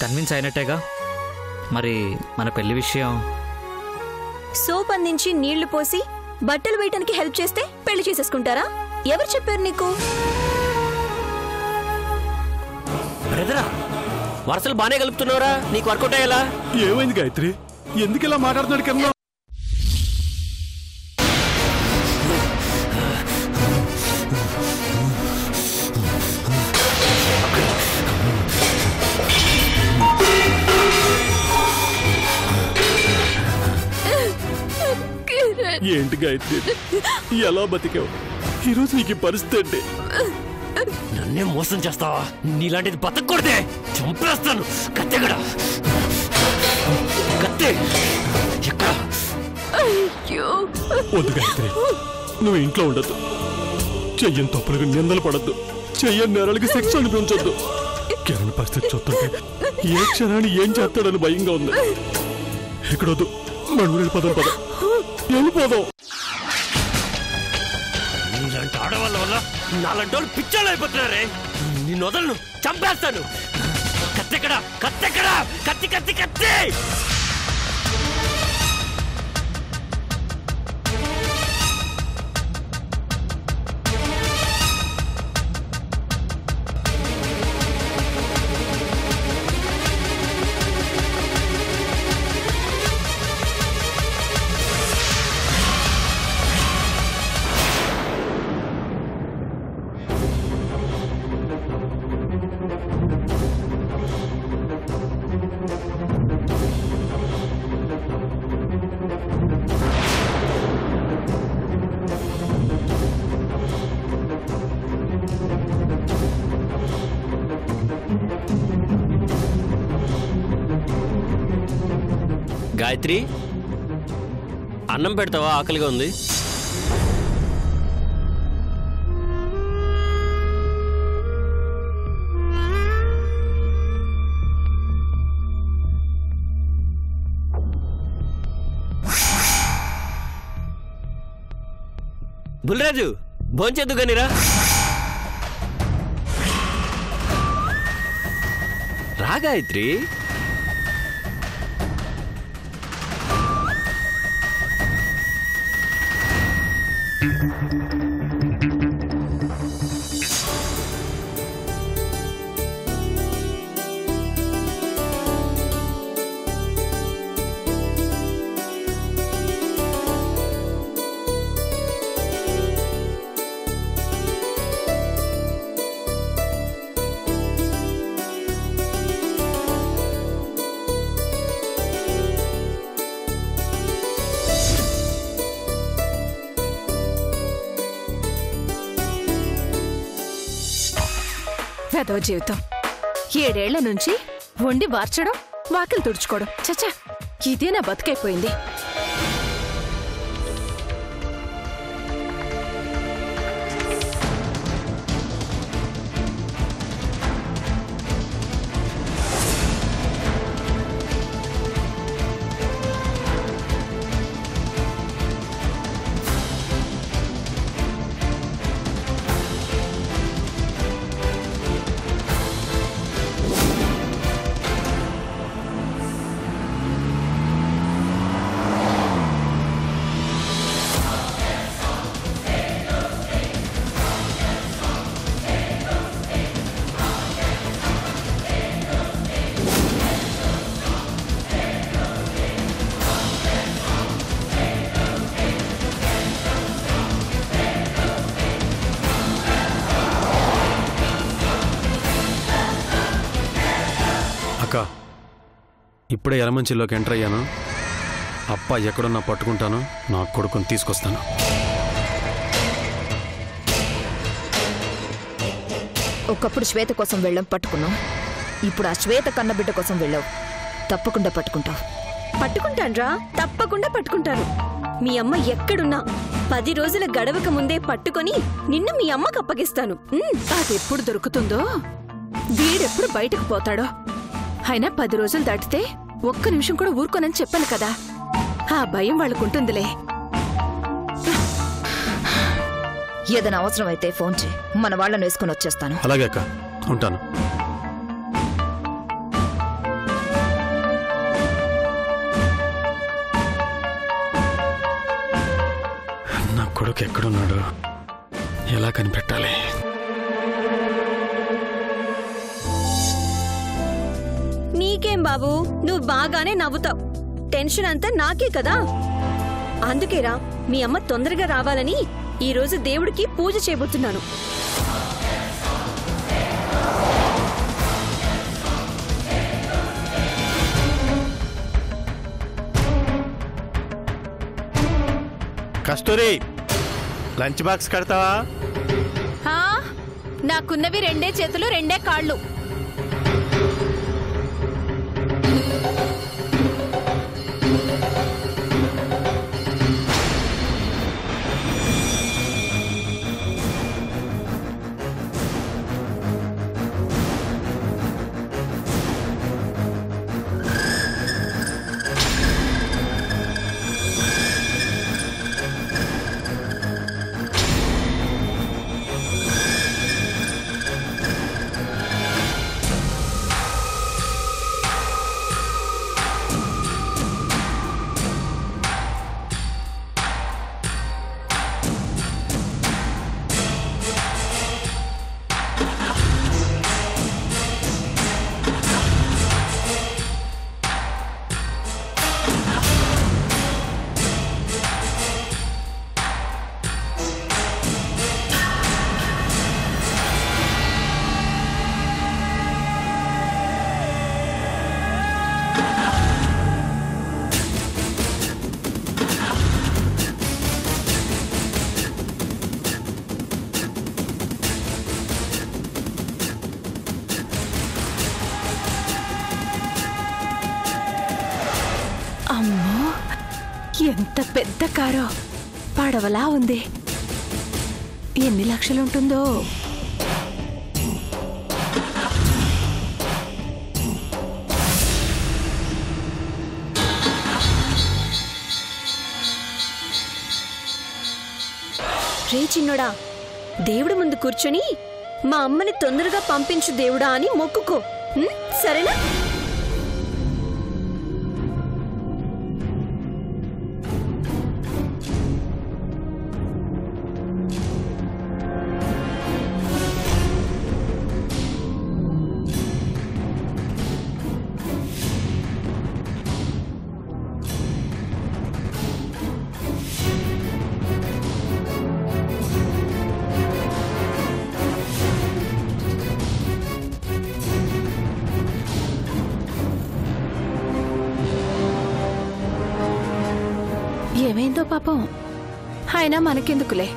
Convince అయినట్టేగా. మరి మన పెళ్లి విషయం? సోప్ అందించి నీళ్లు పోసి బట్టలు వేయటానికి హెల్ప్ చేస్తే పెళ్లి చేసేసుకుంటారా? ఎవరు చెప్పారు నీకు? బ్రదరా, వరుసలు బానే కలుపుతున్నావురా, నీకు వర్కౌట్ అయ్యేలా. ఏమైంది గాయత్రి? ఎందుకు ఇలా మాట్లాడుతున్నాడు కన్నా? ఏంటి గాయత్రి, ఎలా బతికావు? ఈరోజు నీకు పరిస్థితి ఏంటి? నన్నే మోసం చేస్తావా? నీలాంటిది బతకూడదే, చంపేస్తాను. కత్తెక్కడ? కత్తే ఎక్కడ? వద్దు గాయత్రి, నువ్వు ఇంట్లో ఉండద్దు. చెయ్యని తప్పులకు నిందలు పడద్దు, చెయ్యని నేరాలకి శిక్ష అనిపించొద్దు. కిరణ్ పరిస్థితి చూస్తుంటే ఏ క్షణాన్ని ఏం చేస్తాడని భయంగా ఉంది. ఎక్కడొద్దు, మనం వెళ్ళిపోదాం. వెళ్ళిపోదాం. నీలాంటి ఆడవాళ్ళ వల్ల నాలాంటి వాళ్ళు పిచ్చాలు అయిపోతున్నారే. నిన్ను వదలను, చంపేస్తాను. కత్తెక్కడ? కత్తెక్కడ? కత్తి కత్తి కత్తి! గాయత్రి, అన్నం పెడతావా? ఆకలిగా ఉంది. బుల్రాజు, భోంచేద్దు కానీరా. రా గాయత్రి. పెదవ జీవితం. 7 ఏళ్ల నుంచి వండి వార్చడం, వాకిలు తుడుచుకోవడం. చచ్చా, ఇదే నా బతుకైపోయింది. అక్క, ఇప్పుడే ఎలమంచిలోకి ఎంటర్ అయ్యాను. అప్ప ఎక్కడున్నా పట్టుకుంటాను, నా కొడుకుని తీసుకొస్తాను. ఒకప్పుడు శ్వేత కోసం వెళ్ళాం, పట్టుకున్నాం. ఇప్పుడు ఆ శ్వేత కన్నబిడ్డ కోసం వెళ్ళావు. తప్పకుండా పట్టుకుంటావు. పట్టుకుంటాన్రా, తప్పకుండా పట్టుకుంటాను. మీ అమ్మ ఎక్కడున్నా 10 రోజుల గడవక ముందే పట్టుకొని నిన్ను మీ అమ్మకు అప్పగిస్తాను. అదెప్పుడు దొరుకుతుందో, వీడెప్పుడు బయటకు పోతాడో. అయినా 10 రోజులు దాటితే ఒక్క నిమిషం కూడా ఊరుకోనని చెప్పాను కదా. ఆ భయం వాళ్ళకుంటుందిలే. ఏదైనా అవసరం అయితే ఫోన్ చేయి, మన వాళ్ళని వేసుకుని వచ్చేస్తాను. అలాగే అక్క, ఉంటాను. కొడుకు ఎక్కడున్నాడు, ఎలా కనిపెట్టాలి? నీకేం బాబు, నువ్వు బాగానే నవ్వుతావు. టెన్షన్ అంతా నాకే కదా. అందుకేరా మీ అమ్మ తొందరగా రావాలని ఈ రోజు దేవుడికి పూజ చేయబోతున్నాను. కస్తూరి, లంచ్ బాక్స్ కడతావా? నాకున్నవి 2 చేతులు 2 కాళ్ళు. అమ్మో, ఎంత పెద్ద కారో, పడవలా ఉంది. ఎన్ని లక్షలుంటుందో. రే చిన్నోడా, దేవుడి ముందు కూర్చొని మా అమ్మని తొందరగా పంపించు దేవుడా అని మొక్కుకో, సరేనా? ఏమైందో పాపం, అయినా మనకెందుకులే.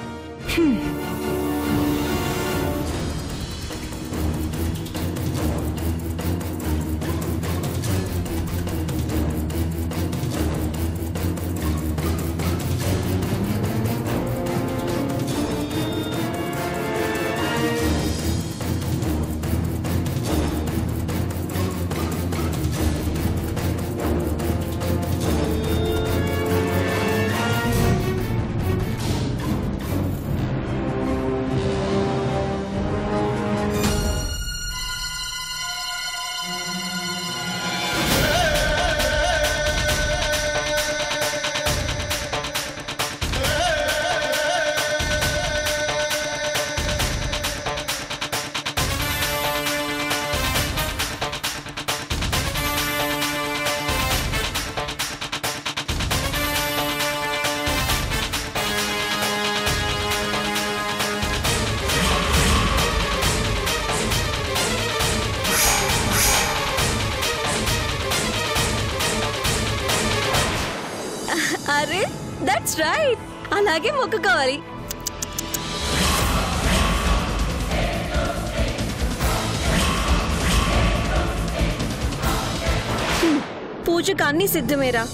అరే, దట్స్ రైట్, అలాగే మొక్కుకోవాలి. పూజకు అన్ని సిద్ధమేరా,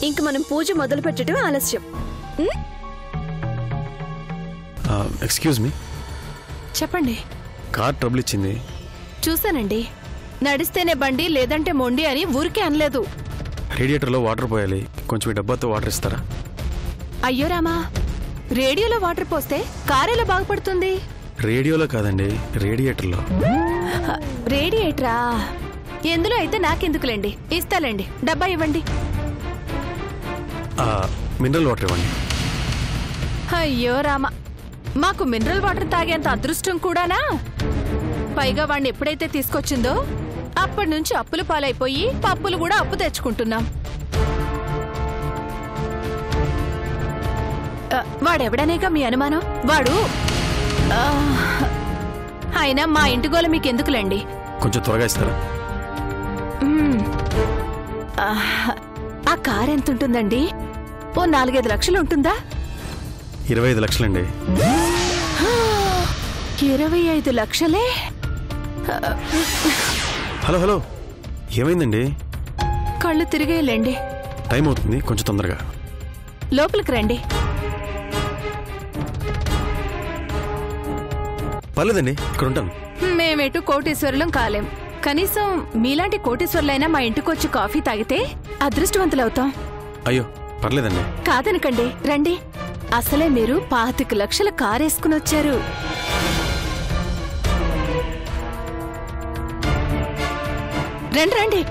ఇంక మనం పూజ మొదలు పెట్టడం ఆలస్యం. ఎక్స్క్యూజ్ మీ, చెప్పండి. కార్ ట్రబుల్ ఇచ్చింది. చూసానండి, నడిస్తేనే బండి లేదంటే మొండి అని ఊరికే అనలేదు. రేడియేటర్లో వాటర్ పోయాలి, కొంచెం ఈ డబ్బాతో వాటర్ ఇస్తారా? అయ్యో రామా, రేడియోలో వాటర్ పోస్తే కారేలా బాగుపడుతుంది? రేడియోలో కాదండి, రేడియేటర్లో. రేడియేటరా? ఎందులో అయితే నాకెందుకులేండి, ఇస్తాలేండి. డబ్బా ఇవ్వండి. మినరల్ వాటర్ ఇవ్వండి. అయ్యో రామ, మాకు మినరల్ వాటర్ తాగేంత అదృష్టం కూడానా? పైగా వాణ్ణి ఎప్పుడైతే తీసుకొచ్చిందో అప్పటి నుంచి అప్పుల పాలైపోయి పప్పులు కూడా అప్పు తెచ్చుకుంటున్నాం. వాడెవడనేగా మీ అనుమానం? వాడు అయినా మా ఇంటి గోల మీకెందుకులేండి. కొంచెం త్వరగా ఇస్తారా? ఆ కార్ ఎంత ఉంటుందండి? ఓ 4-5 లక్షలు ఉంటుందా? 25 లక్షలండి. 25 లక్షలే? హలో హలో, ఏమైందండి? కళ్ళు తిరిగేలేండి. టైం అవుతుంది, కొంచెం తొందరగా లోపలికి రండి. పర్లేదండి, ఇక్కడ ఉంటాను. మేమెటు కోటీశ్వరులం కాలేం. కనీసం మీలాంటి కోటీశ్వరులైనా మా ఇంటికొచ్చి కాఫీ తాగితే అదృష్టవంతులవుతాం. అయ్యో పర్లేదండి. కాదనకండి, రండి. అసలే మీరు 25 లక్షల కారేసుకుని వచ్చారు. రండి రండి.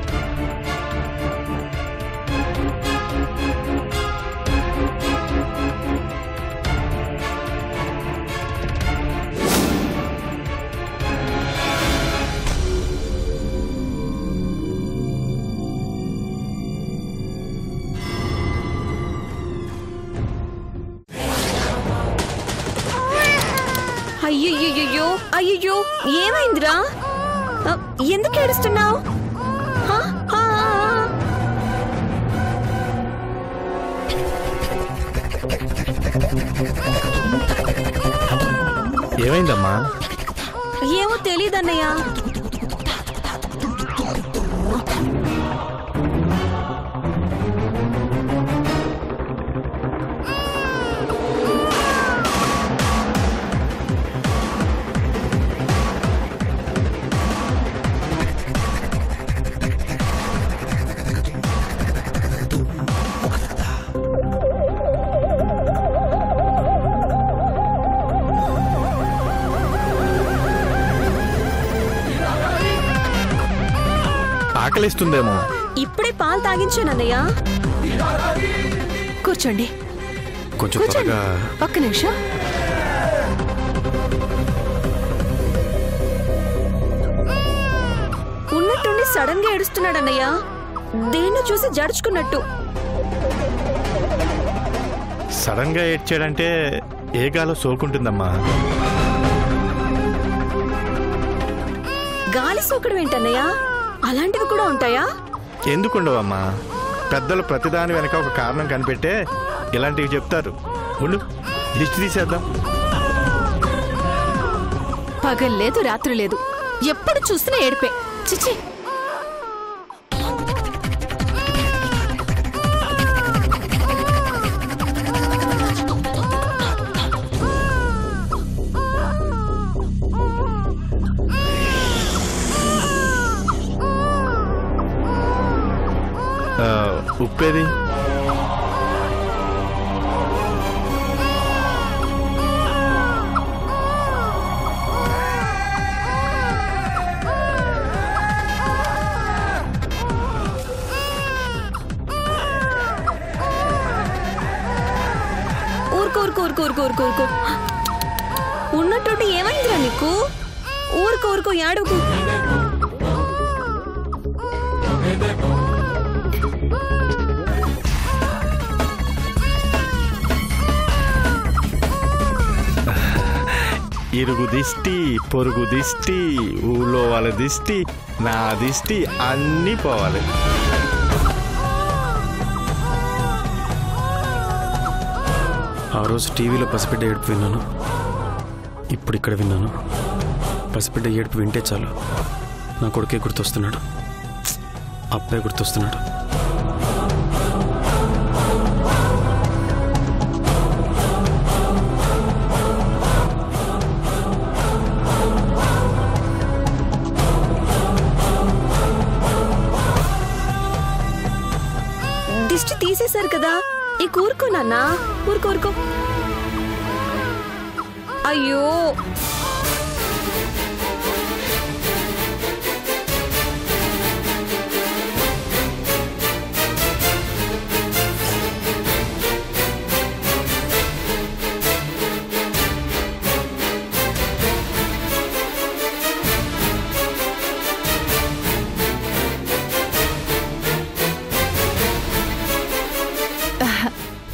అయ్యో అయ్యో, ఏమైందిరా? ఎందుకు ఏడుస్తున్నావు? ఏమైందమ్మా? ఏమో తెలీదన్నయ్య. ఆకలిస్తుందేమో. ఇప్పుడే పాలు తాగించానన్నయ్య. కూర్చోండి. కొంచెం కూర్చోండి. త్వరగా. ఒక్క నిమిషం. ఉన్నట్టుండి సడన్ గా ఏడుస్తున్నాడన్నయ్య. దేన్ని చూసి జడుచుకున్నట్టు. సడన్ గా ఏడ్చాడంటే ఏ గాలో సోకుంటుందమ్మా. గాలి సోకడం ఏంటన్నయ్య? అలాంటివి కూడా ఉంటాయా? ఎందుకుండవమ్మా, పెద్దలు ప్రతిదాని వెనక ఒక కారణం కనిపెట్టే ఇలాంటివి చెప్తారు. ఉండు, దిష్టి తీసేద్దాం. పగల్లేదు రాత్రి లేదు, ఎప్పుడు చూసినా ఏడిపే. చిచి. ఉప్పేది? ఊరుకో. ఉన్నట్టుండి ఏమైందిరా నీకు? ఊరుకో ఏడుకు. ఇరుగు దిష్టి, పొరుగు దిష్టి, ఊళ్ళో వాళ్ళ దిష్టి, నా దిష్టి అన్నీ పోవాలి. ఆ రోజు టీవీలో పసిబిడ్డ ఏడుపు విన్నాను, ఇప్పుడు ఇక్కడ విన్నాను. పసిబిడ్డ ఏడుపు వింటే చాలు నా కొడుకే గుర్తొస్తున్నాడు, అబ్బాయి గుర్తొస్తున్నాడు. దిష్టి తీసేశారు కదా, ఈ ఊరుకో నాన్న. ఊరుకో. అయ్యో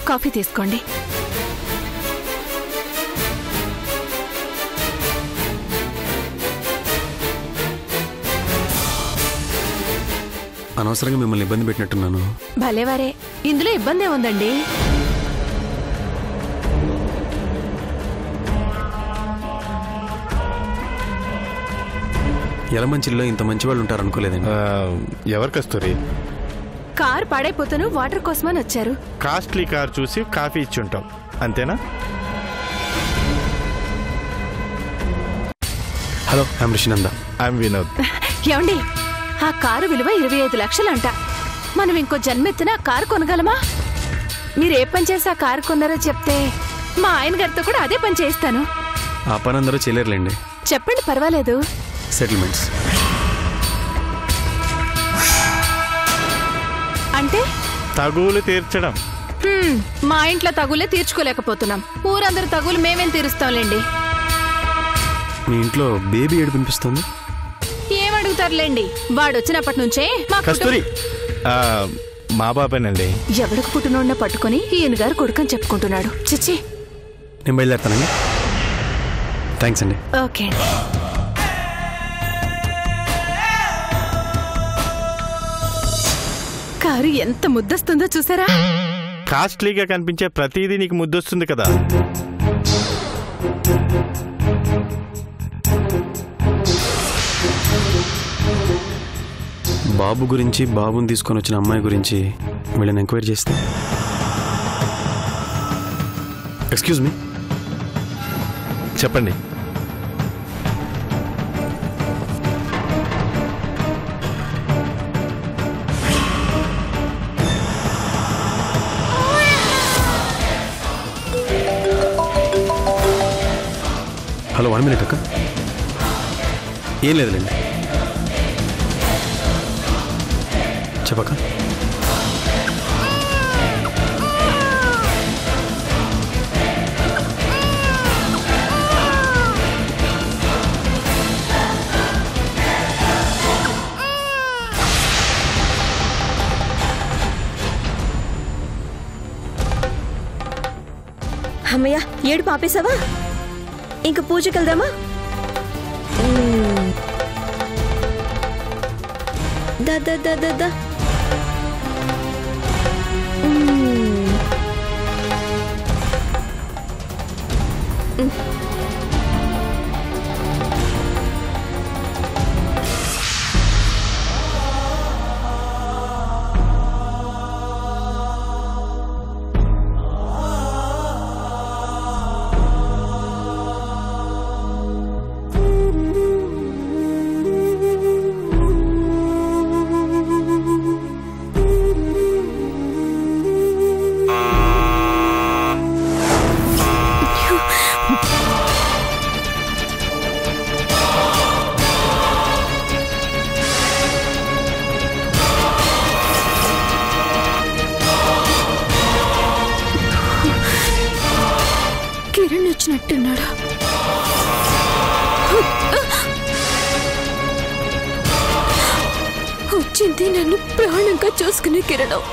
కాఫీ తీసుకోండి. అనవసరంగా మిమ్మల్ని ఇబ్బంది పెట్టినట్టున్నాను. భలేవారే, ఇందులో ఇబ్బంది ఏముందండి? యలమంచిలో ఇంత మంచి వాళ్ళు ఉంటారు అనుకోలేదండి. ఎవరు కస్తూరి? కార్ పాడైపోతాను వాటర్ కోసమని వచ్చారు. కాస్ట్లీ కార్ చూసి కాఫీ ఇచ్చి ఉంటాం, అంతేనా? Hello, I'm Rishinanda. I'm Vinod. ఏమండి, ఆ కారు విలువ 25 లక్షలంట. మనం ఇంకో జన్మెత్తిన ఆ కారు కొనగలమా? మీరు ఏ పని చేసి ఆ కారు కొన్నారో చెప్తే మా ఆయన గారితో కూడా అదే పని చేయిస్తాను. ఆ పని అందరూ చేయలేరులేండి. చెప్పండి, పర్వాలేదు. సెటిల్మెంట్స్ అంటే తగులు తీర్చడం. మా ఇంట్లో తగులే తీర్చుకోలేకపోతున్నాం. ఊరందరూ తగులు మేమేం తీరుస్తాంలేండి. మీ ఇంట్లో బేబీ ఏడు వినిపిస్తుంది. ఏమడుగుతారులేండి, వాడు వచ్చినప్పటి నుంచే మా కస్తూరి మా బాబానండి. ఎవరికి పుట్టినోడిన పట్టుకుని ఈయన గారు కొడుకని చెప్పుకుంటున్నాడు. చిచ్చి, నేను బయలుదేరుతానండి. థ్యాంక్స్ అండి. ఓకే అండి. కారు ఎంత ముద్దస్తుందో చూసారా? కాస్ట్లీగా కనిపించే ప్రతిదీ నీకు ముద్దొస్తుంది కదా. బాబు గురించి, బాబుని తీసుకొని వచ్చిన అమ్మాయి గురించి వీళ్ళని ఎంక్వైరీ చేస్తే. ఎక్స్క్యూజ్ మీ, చెప్పండి. హలో, 1 minute అక్క. ఏం లేదులేండి, చెప్పక్క. అమ్మయ్య, ఏడు పాపేశావా? ఇంక పూజకి వెళ్దామా? దా దా దా దా దా. కిరణ్ వచ్చినట్టున్నాడా? వచ్చింది నన్ను ప్రాణంగా చూసుకునే కిరణం,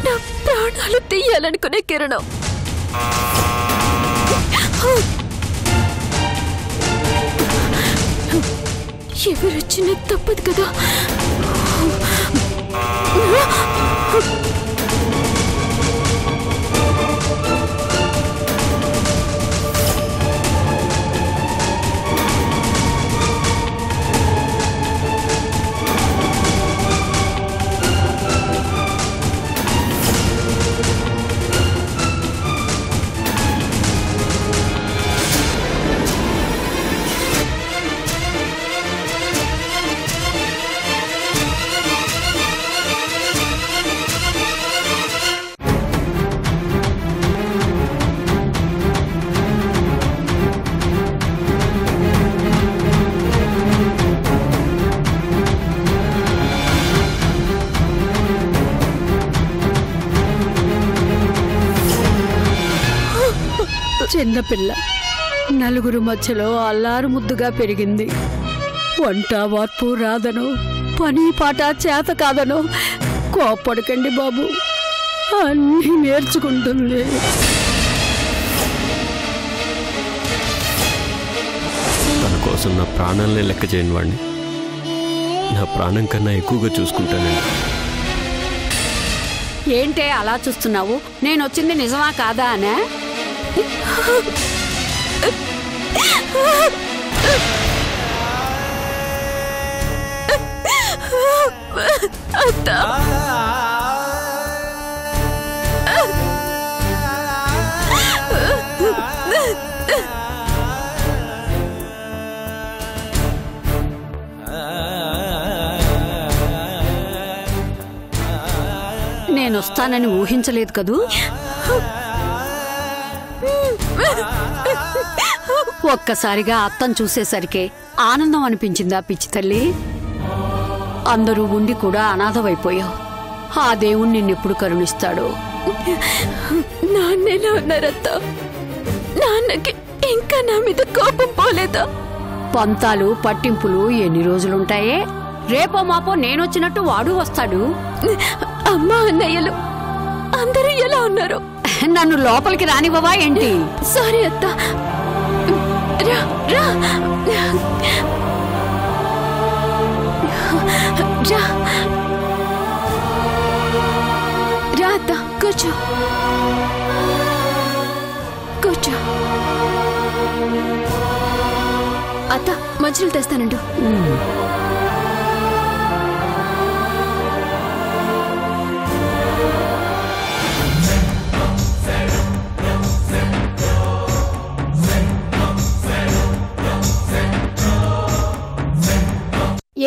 నా ప్రాణాలు తీయాలనుకునే కిరణం. ఎవరొచ్చినా తప్పదు కదా. చిన్నపిల్ల నలుగురు మధ్యలో అల్లారు ముద్దుగా పెరిగింది. వంట వార్పు రాదనో, పని పాట చేత కాదనో కోప్పడకండి బాబు. అన్నీ నేర్చుకుంటుంది. తన కోసం నా ప్రాణాలనే లెక్క చేయని వాడిని నా ప్రాణం కన్నా ఎక్కువగా చూసుకుంటానండి. ఏంటే అలా చూస్తున్నావు? నేను వచ్చింది నిజమా కాదా అనే? నేను వస్తానని ఊహించలేదు కదూ. ఒక్కసారిగా అత్తను చూసేసరికి ఆనందం అనిపించిందా పిచ్చి తల్లి? అందరూ ఉండి కూడా అనాథమైపోయావు. ఆ దేవుణ్ణి నిన్నెప్పుడు కరుణిస్తాడు? నాన్నెలా ఉన్నారత్త? నాన్నకి ఇంకా నా మీద కోపం పోలేదా? పంతాలు పట్టింపులు ఎన్ని రోజులుంటాయే? రేపో మాపో నేనొచ్చినట్టు వాడు వస్తాడు. అమ్మా అన్నయ్యలు అందరూ ఎలా ఉన్నారు? నన్ను లోపలికి రానివ్వవా ఏంటి? సారీ అత్త. రా రా రా రా అత్త, కూర్చో కూర్చో. అత్త మంచులు తెస్తానండు.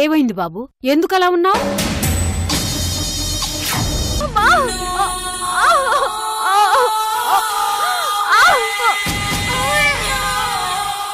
ఏమైంది బాబు? ఎందుకలా ఉన్నావు?